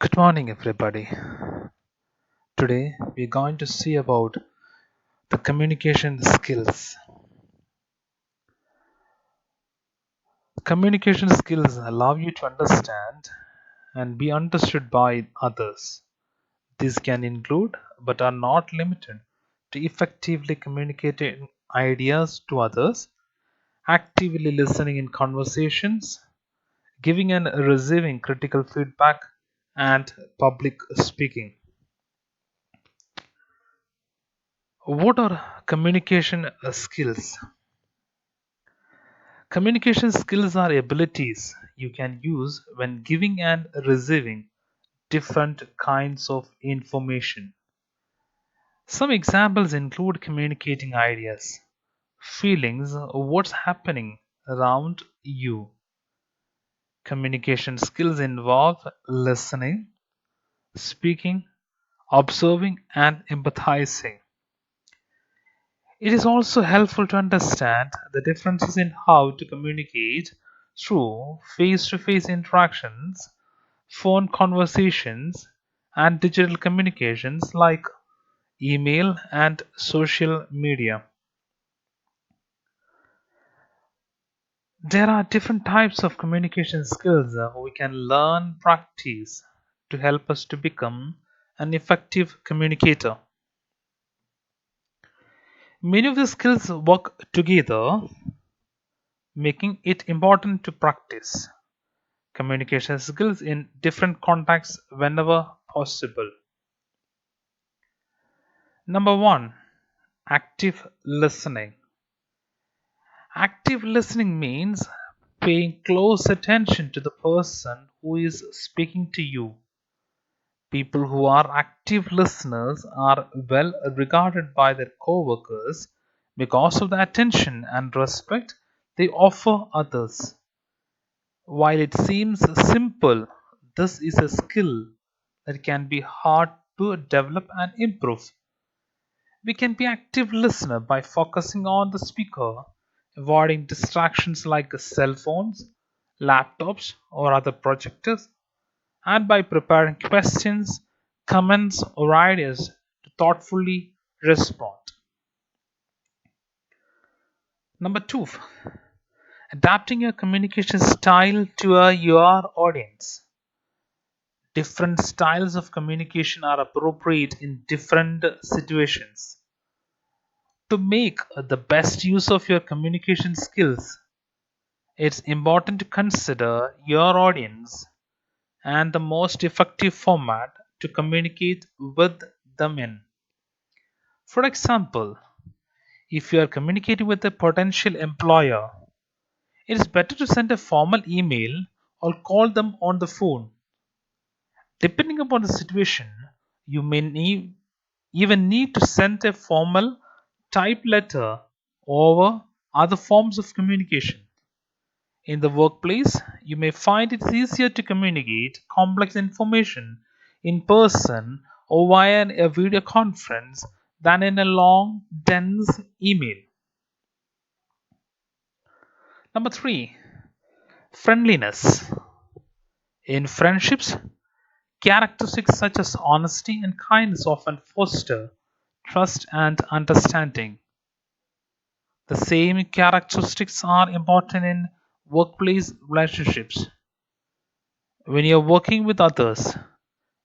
Good morning, everybody. Today we're going to see about the communication skills. Communication skills allow you to understand and be understood by others. These can include, but are not limited to, effectively communicating ideas to others, actively listening in conversations, giving and receiving critical feedback, and public speaking. What are communication skills? Communication skills are abilities you can use when giving and receiving different kinds of information. Some examples include communicating ideas, feelings, what's happening around you. Communication skills involve listening, speaking, observing, and empathizing. It is also helpful to understand the differences in how to communicate through face to face interactions, phone conversations, and digital communications like email and social media. There are different types of communication skills we can learn practice to help us to become an effective communicator. Many of the skills work together, making it important to practice communication skills in different contexts whenever possible. Number one, active listening. Active listening means paying close attention to the person who is speaking to you. People who are active listeners are well regarded by their coworkers because of the attention and respect they offer others. While it seems simple, this is a skill that can be hard to develop and improve. We can be active listener by focusing on the speaker, avoiding distractions like cell phones, laptops, or other projectors, and by preparing questions, comments, or ideas to thoughtfully respond. Number two, adapting your communication style to your audience. Different styles of communication are appropriate in different situations. To make the best use of your communication skills, it's important to consider your audience and the most effective format to communicate with them in. For example, if you are communicating with a potential employer, it is better to send a formal email or call them on the phone. Depending upon the situation, you may even need to send a formal type letter or other forms of communication. In the workplace, you may find it easier to communicate complex information in person or via a video conference than in a long, dense email. Number three, friendliness. In friendships, characteristics such as honesty and kindness often foster trust and understanding. The same characteristics are important in workplace relationships. When you're working with others,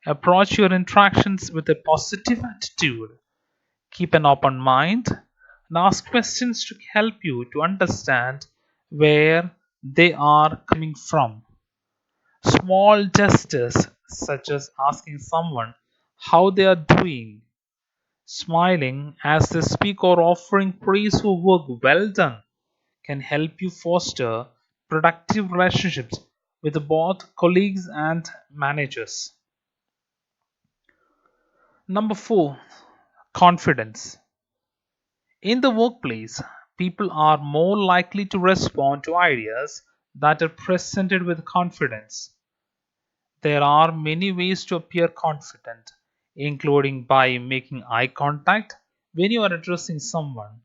approach your interactions with a positive attitude. Keep an open mind and ask questions to help you to understand where they are coming from. Small gestures such as asking someone how they are doing, smiling as they speak, or offering praise for work well done can help you foster productive relationships with both colleagues and managers. Number four, confidence. In the workplace, people are more likely to respond to ideas that are presented with confidence. There are many ways to appear confident, including by making eye contact when you are addressing someone,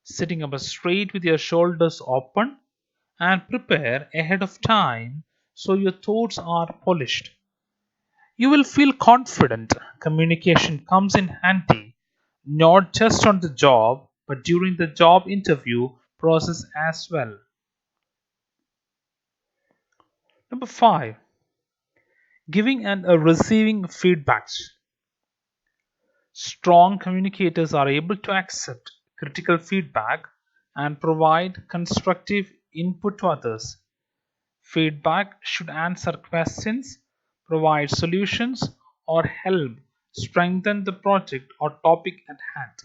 sitting up straight with your shoulders open, and prepare ahead of time so your thoughts are polished. You will feel confident. Communication comes in handy not just on the job but during the job interview process as well. Number 5, giving and receiving feedbacks. Strong communicators are able to accept critical feedback and provide constructive input to others. Feedback should answer questions, provide solutions, or help strengthen the project or topic at hand.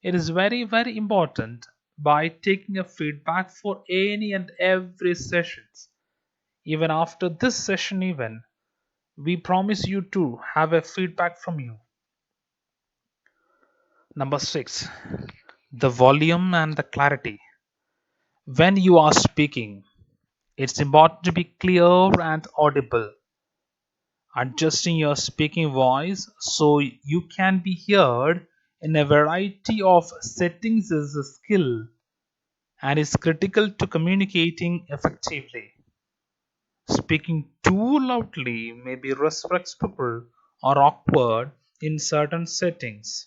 It is very, very important by taking a feedback for any and every sessions. Even after this session even, we promise you to have a feedback from you. Number 6, the volume and the clarity. When you are speaking, it's important to be clear and audible. Adjusting your speaking voice so you can be heard in a variety of settings is a skill and is critical to communicating effectively. Speaking too loudly may be disrespectful or awkward in certain settings.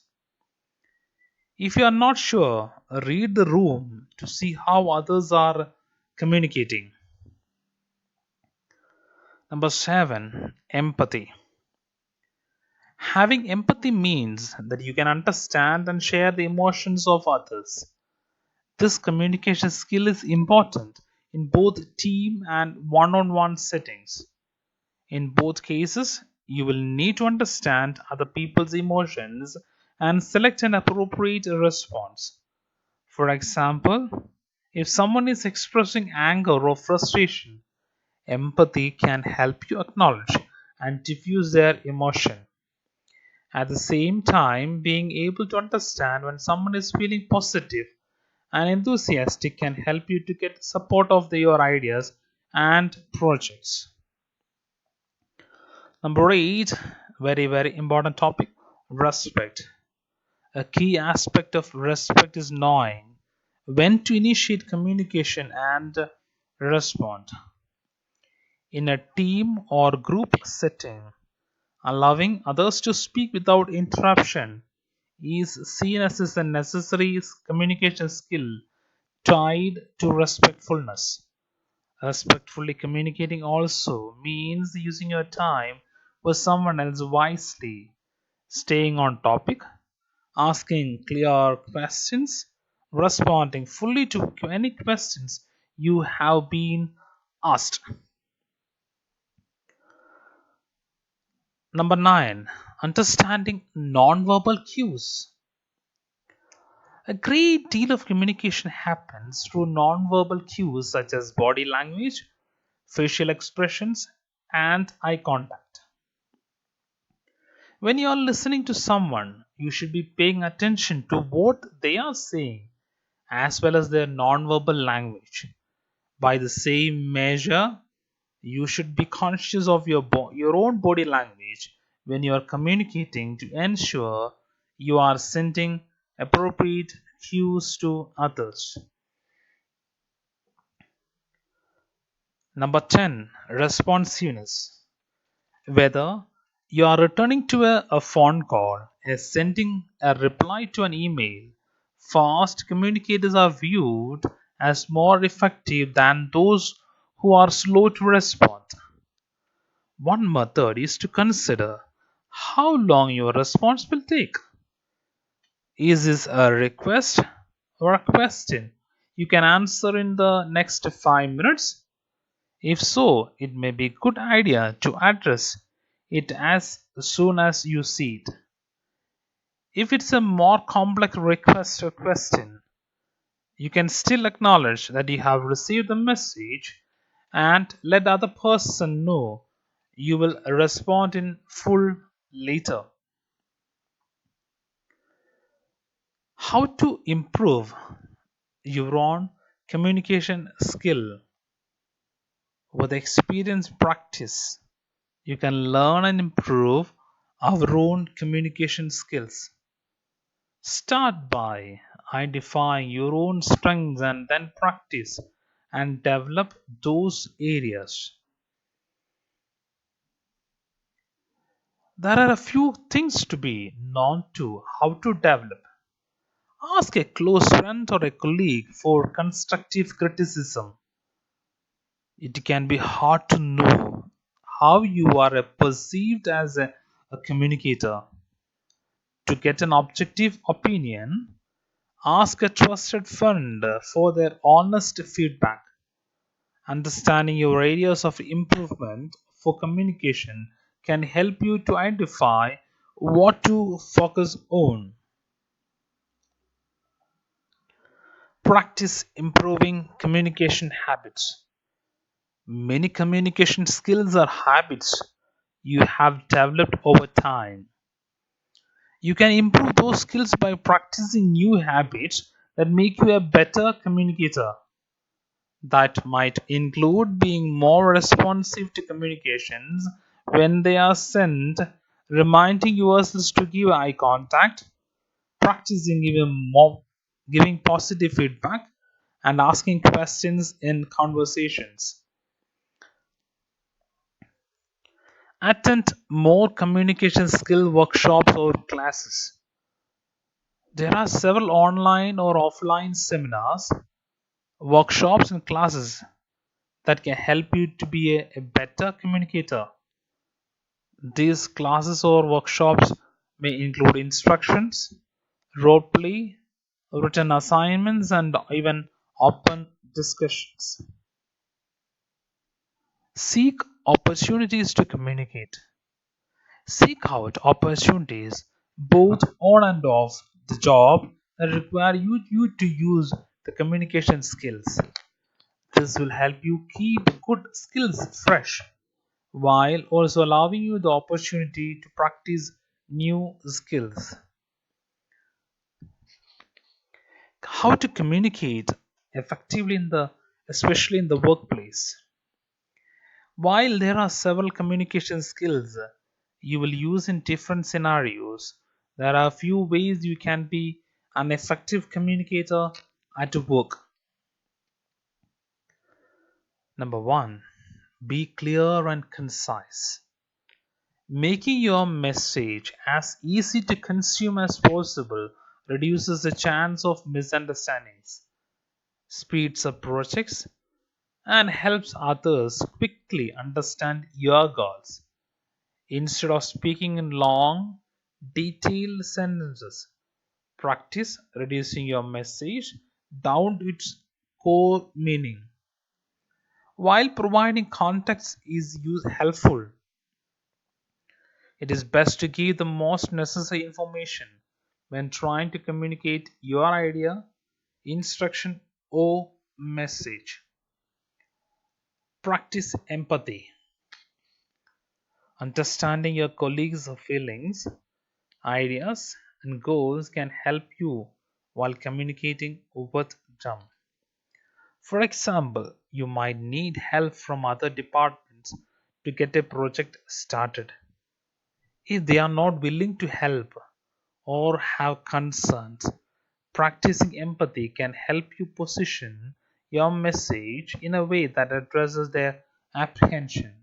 If you are not sure, read the room to see how others are communicating. Number 7, empathy. Having empathy means that you can understand and share the emotions of others. This communication skill is important in both team and one on one settings. In both cases, you will need to understand other people's emotions and select an appropriate response. For example, if someone is expressing anger or frustration, empathy can help you acknowledge and diffuse their emotion. At the same time, being able to understand when someone is feeling positive and enthusiastic can help you to get support of your ideas and projects. Number 8, very, very important topic, respect. A key aspect of respect is knowing when to initiate communication and respond. In a team or group setting, allowing others to speak without interruption is seen as a necessary communication skill tied to respectfulness. Respectfully communicating also means using your time for someone else wisely, staying on topic, asking clear questions, responding fully to any questions you have been asked. Number 9, understanding nonverbal cues. A great deal of communication happens through nonverbal cues such as body language, facial expressions, and eye contact. When you are listening to someone, you should be paying attention to what they are saying as well as their nonverbal language. By the same measure, you should be conscious of your own body language when you are communicating to ensure you are sending appropriate cues to others. Number 10, responsiveness. Whether you are returning to a phone call or sending a reply to an email, fast communicators are viewed as more effective than those who are slow to respond. One method is to consider how long your response will take. Is this a request or a question you can answer in the next 5 minutes? If so, it may be a good idea to address it as soon as you see it. If it's a more complex request or question, you can still acknowledge that you have received the message and let the other person know you will respond in full later. How to improve your own communication skill with experience practice. You can learn and improve our own communication skills. Start by identifying your own strengths and then practice and develop those areas. There are a few things to be known to how to develop. Ask a close friend or a colleague for constructive criticism. It can be hard to know how you are perceived as a communicator. To get an objective opinion, ask a trusted friend for their honest feedback. Understanding your areas of improvement for communication can help you to identify what to focus on. Practice improving communication habits. Many communication skills are habits you have developed over time. You can improve those skills by practicing new habits that make you a better communicator. That might include being more responsive to communications when they are sent, reminding yourselves to give eye contact, practicing even more giving positive feedback, and asking questions in conversations. Attend more communication skill workshops or classes. There are several online or offline seminars, workshops, and classes that can help you to be a better communicator. These classes or workshops may include instructions, role play, written assignments, and even open discussions. Seek opportunities to communicate. Seek out opportunities both on and off the job that require you to use the communication skills. This will help you keep good skills fresh while also allowing you the opportunity to practice new skills. How to communicate effectively especially in the workplace. While there are several communication skills you will use in different scenarios, there are a few ways you can be an effective communicator at work. Number one, be clear and concise. Making your message as easy to consume as possible reduces the chance of misunderstandings, speeds up projects, and helps others quickly understand your goals. Instead of speaking in long, detailed sentences, practice reducing your message down to its core meaning. While providing context is helpful, it is best to give the most necessary information when trying to communicate your idea, instruction, or message. Practice empathy. Understanding your colleagues' feelings, ideas, and goals can help you while communicating with them. For example, you might need help from other departments to get a project started. If they are not willing to help or have concerns, practicing empathy can help you position your message in a way that addresses their apprehension.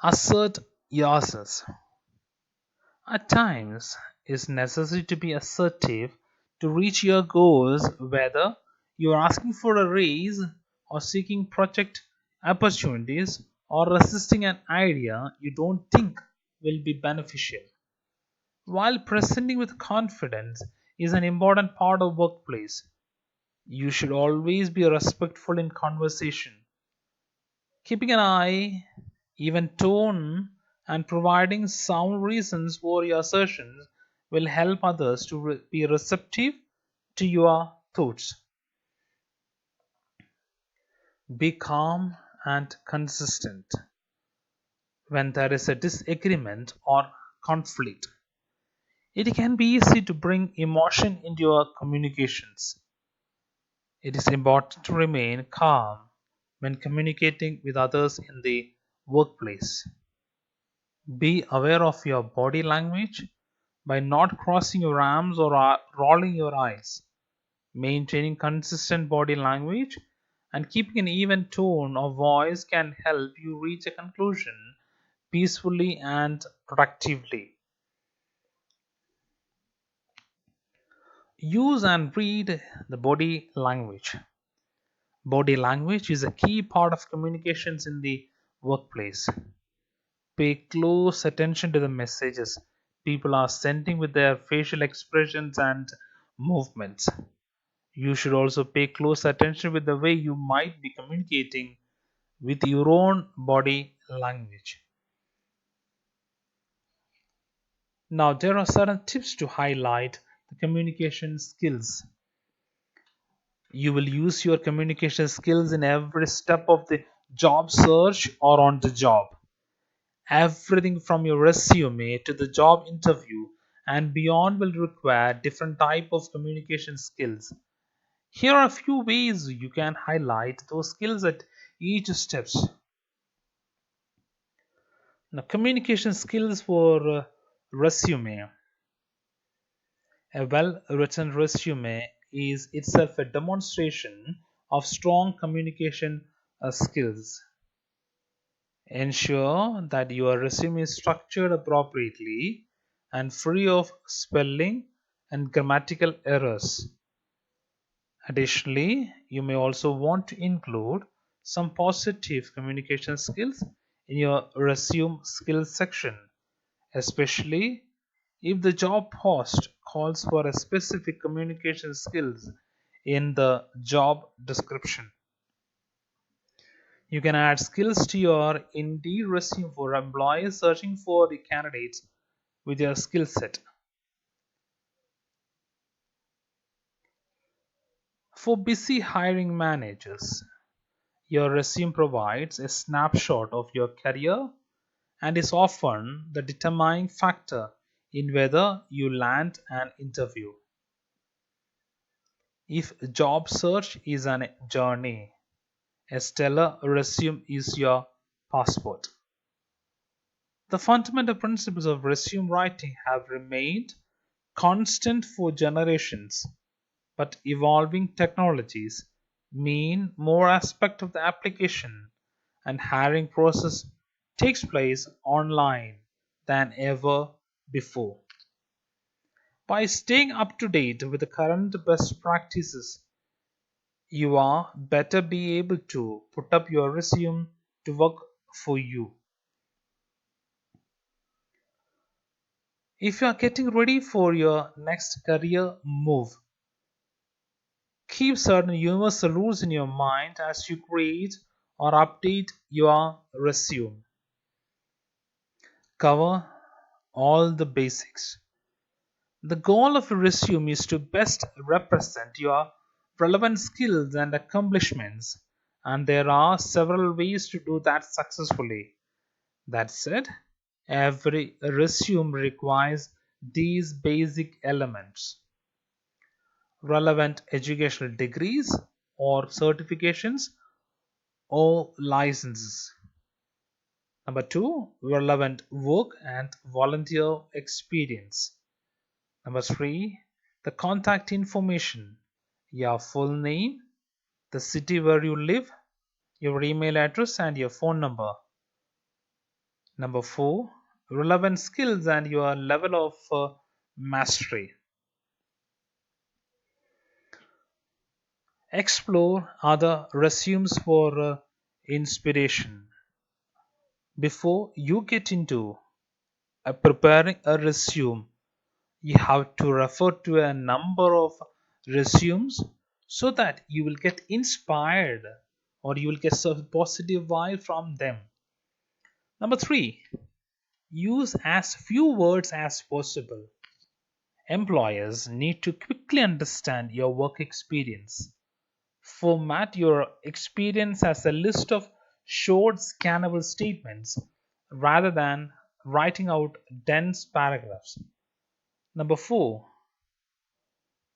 Assert yourself. At times, it's necessary to be assertive to reach your goals, whether you are asking for a raise or seeking project opportunities or resisting an idea you don't think will be beneficial. While presenting with confidence is an important part of workplace, you should always be respectful in conversation. Keeping an eye, even tone, and providing sound reasons for your assertions will help others to be receptive to your thoughts. Be calm and consistent. When there is a disagreement or conflict, it can be easy to bring emotion into your communications. It is important to remain calm when communicating with others in the workplace. Be aware of your body language by not crossing your arms or rolling your eyes. Maintaining consistent body language and keeping an even tone of voice can help you reach a conclusion peacefully and productively. Use and read the body language. Body language is a key part of communications in the workplace. Pay close attention to the messages people are sending with their facial expressions and movements. You should also pay close attention with the way you might be communicating with your own body language. Now, there are certain tips to highlight the communication skills. You will use your communication skills in every step of the job search or on the job. Everything from your resume to the job interview and beyond will require different type of communication skills. Here are a few ways you can highlight those skills at each steps. Now, communication skills for resume. A well-written resume is itself a demonstration of strong communication skills. Ensure that your resume is structured appropriately and free of spelling and grammatical errors. Additionally, you may also want to include some positive communication skills in your resume skills section, especially if the job post calls for a specific communication skills in the job description. You can add skills to your Indeed resume for employers searching for the candidates with your skill set. For busy hiring managers, your resume provides a snapshot of your career and is often the determining factor in whether you land an interview. If job search is a journey, a stellar resume is your passport. The fundamental principles of resume writing have remained constant for generations, but evolving technologies mean more aspect of the application and hiring process takes place online than ever before. By staying up to date with the current best practices, you are better be able to put up your resume to work for you. If you are getting ready for your next career move, keep certain universal rules in your mind as you create or update your resume. Cover all the basics. The goal of a resume is to best represent your relevant skills and accomplishments, and there are several ways to do that successfully. That said, every resume requires these basic elements: relevant educational degrees or certifications or licenses. Number two, relevant work and volunteer experience. Number three, the contact information, your full name, the city where you live, your email address, and your phone number. Number four, relevant skills and your level of mastery. Explore other resumes for inspiration. Before you get into preparing a resume, you have to refer to a number of resumes so that you will get inspired or you will get some positive vibe from them. Number three, use as few words as possible. Employers need to quickly understand your work experience. Format your experience as a list of short, scannable statements rather than writing out dense paragraphs. Number four,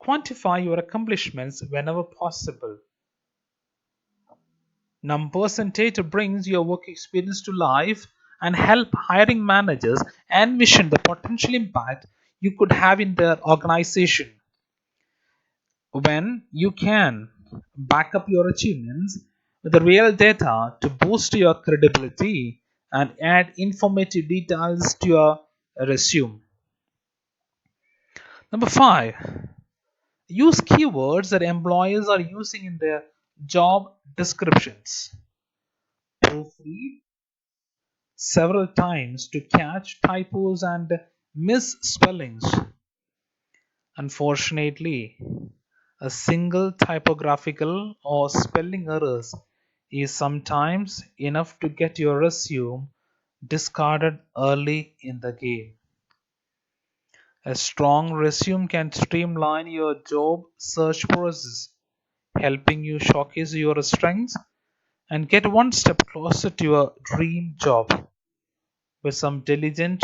quantify your accomplishments whenever possible. Numbers and data brings your work experience to life and help hiring managers envision the potential impact you could have in their organization. When you can back up your achievements with the real data to boost your credibility, and add informative details to your resume. Number 5, use keywords that employers are using in their job descriptions. Proofread several times to catch typos and misspellings. Unfortunately, a single typographical or spelling errors is sometimes enough to get your resume discarded early in the game. A strong resume can streamline your job search process, helping you showcase your strengths and get one step closer to your dream job. With some diligent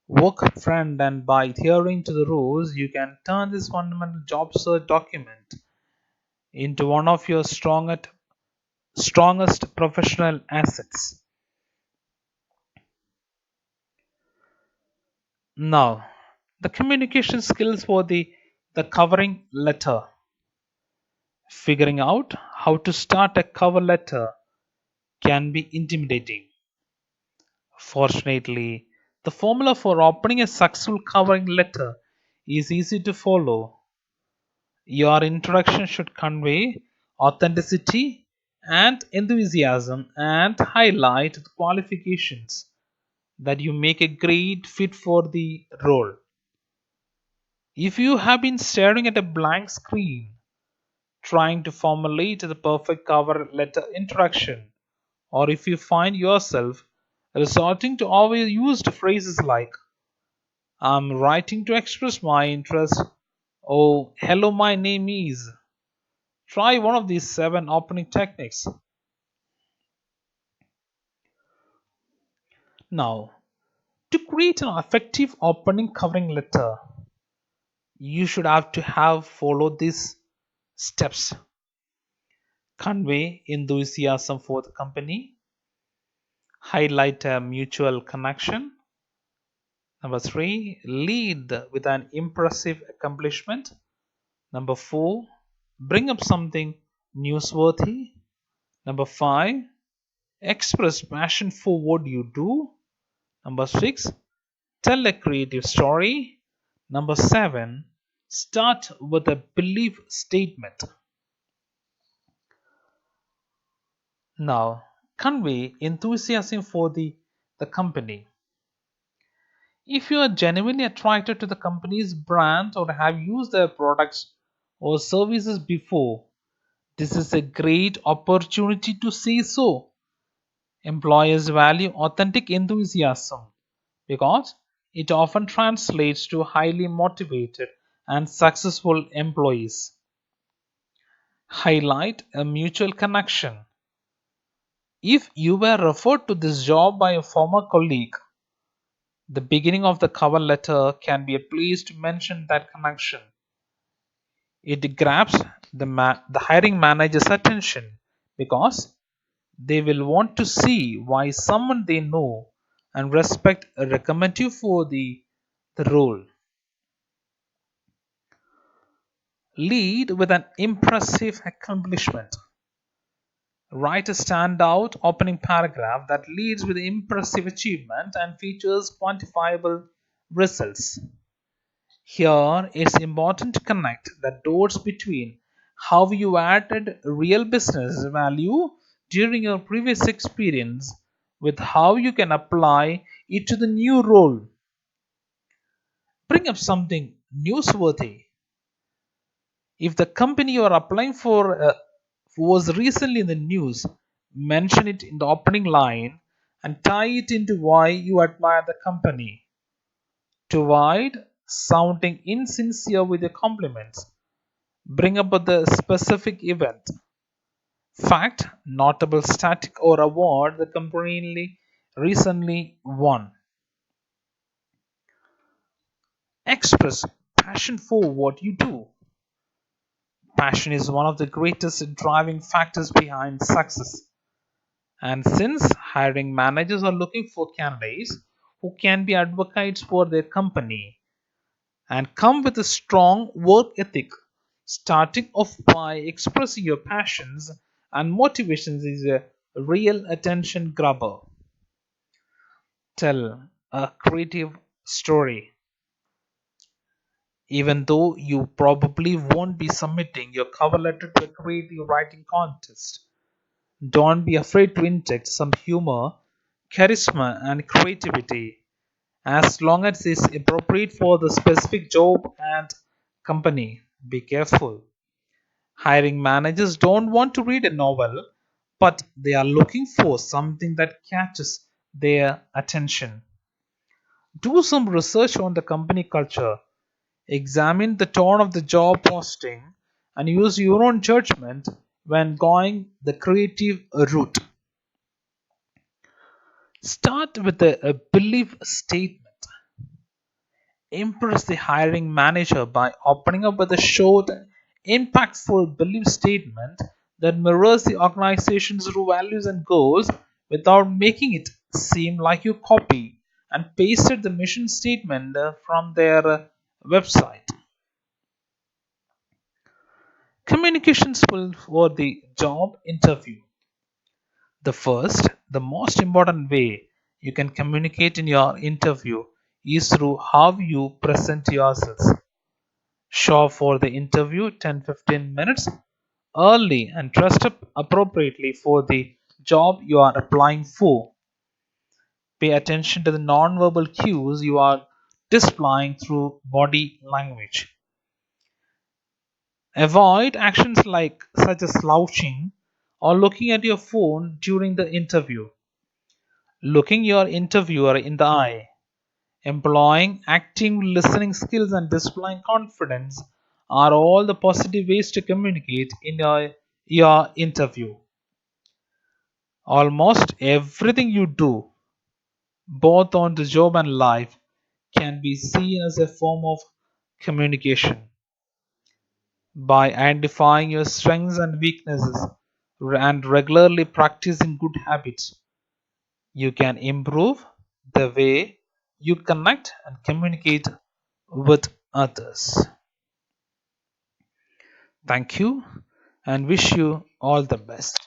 work friend and by adhering to the rules, you can turn this fundamental job search document into one of your strongest professional assets. Now, the communication skills for the covering letter. Figuring out how to start a cover letter can be intimidating. Fortunately, the formula for opening a successful covering letter is easy to follow. Your introduction should convey authenticity and enthusiasm and highlight the qualifications that you make a great fit for the role. If you have been staring at a blank screen trying to formulate the perfect cover letter introduction, or if you find yourself resorting to overused phrases like I'm writing to express my interest, oh, hello, my name is, try one of these 7 opening techniques. Now, to create an effective opening covering letter, you should have to have followed these steps. Convey enthusiasm for the company, highlight a mutual connection. Number 3, lead with an impressive accomplishment. Number 4, bring up something newsworthy. Number 5, express passion for what you do. Number 6, tell a creative story. Number 7, start with a belief statement. Now, convey enthusiasm for the company. If you are genuinely attracted to the company's brand or have used their products or services before, this is a great opportunity to say so. Employers value authentic enthusiasm because it often translates to highly motivated and successful employees. Highlight a mutual connection. If you were referred to this job by a former colleague, the beginning of the cover letter can be a place to mention that connection. It grabs the hiring manager's attention because they will want to see why someone they know and respect recommend you for the role. Lead with an impressive accomplishment. Write a standout opening paragraph that leads with impressive achievement and features quantifiable results. Here, it's important to connect the dots between how you added real business value during your previous experience with how you can apply it to the new role. Bring up something newsworthy. If the company you are applying for was recently in the news, mention it in the opening line and tie it into why you admire the company. To avoid sounding insincere with your compliments, bring up the specific event, fact, notable static or award the company recently won. Express passion for what you do. Passion is one of the greatest driving factors behind success. And since hiring managers are looking for candidates who can be advocates for their company and come with a strong work ethic, starting off by expressing your passions and motivations is a real attention grabber. tell a creative story. Even though you probably won't be submitting your cover letter to a creative writing contest, don't be afraid to inject some humor, charisma, and creativity as long as it's appropriate for the specific job and company. Be careful. Hiring managers don't want to read a novel, but they are looking for something that catches their attention. Do some research on the company culture, examine the tone of the job posting, and use your own judgment when going the creative route. Start with a belief statement. Impress the hiring manager by opening up with a short, impactful belief statement that mirrors the organization's values and goals without making it seem like you copy and pasted the mission statement from their website. Communication skills for the job interview. The most important way you can communicate in your interview is through how you present yourselves. Show up for the interview 10-15 minutes early and dress up appropriately for the job you are applying for. Pay attention to the nonverbal cues you are displaying through body language. Avoid actions like such as slouching or looking at your phone during the interview. Looking your interviewer in the eye, employing active listening skills and displaying confidence are all the positive ways to communicate in your interview. Almost everything you do, both on the job and life, can be seen as a form of communication. By identifying your strengths and weaknesses and regularly practicing good habits, you can improve the way you connect and communicate with others. Thank you and wish you all the best.